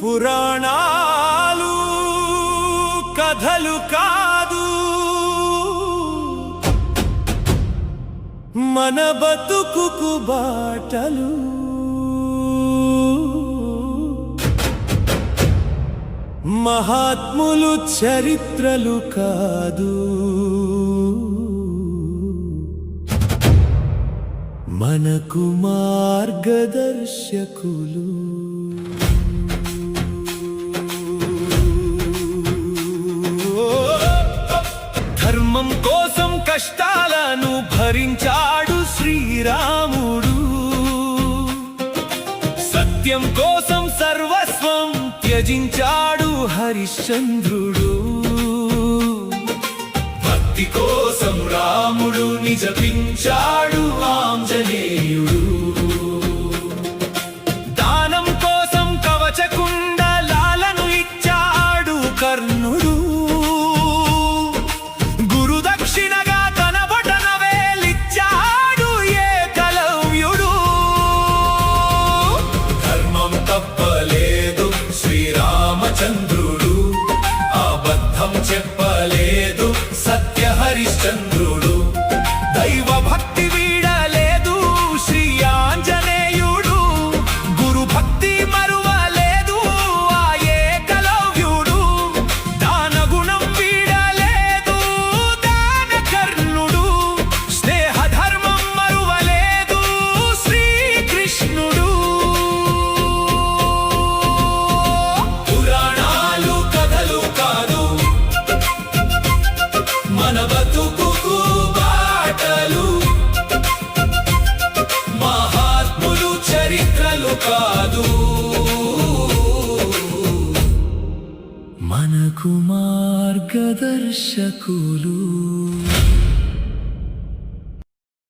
పురాణాలు కథలు కాదు, మన బతుకుకు బాటలు. మహాత్ములు చరిత్రలు కాదు, మనకు మార్గదర్శకులు. ధర్మం కోసం కష్టాలను భరించాడు శ్రీరాముడు, సత్యం కోసం సర్వస్వం త్యజించాడు హరిశ్చంద్రుడు. భక్తి కోసం రాముడు నిజపించాడు ఆంజనేయుడు. దానం కోసం కవచకుండలాలను ఇచ్చాడు కర్ణుడు. గురుదక్షిణగా తన బొటన వేలిచ్చాడు ఏకలవ్యుడు. ధర్మం తప్పలేదు శ్రీరామచంద్రుడు, అబద్ధం చెప్పలేదు సత్య హరిశ్చంద్రుడు. దైవ భక్తి వీడలేదు శ్రీ ఆంజనేయుడు, గురు భక్తి మరువలేదు ఆ ఏకలవ్యుడు. దాన గుణం వీడలేదు దాన కర్ణుడు, స్నేహ ధర్మం మరువలేదు శ్రీకృష్ణుడు. పురాణాలు కథలు కాదు, మన బతుకుకు బాటలు. మహాత్ములు చరిత్రలు కాదు, మనకు మార్గదర్శకులు.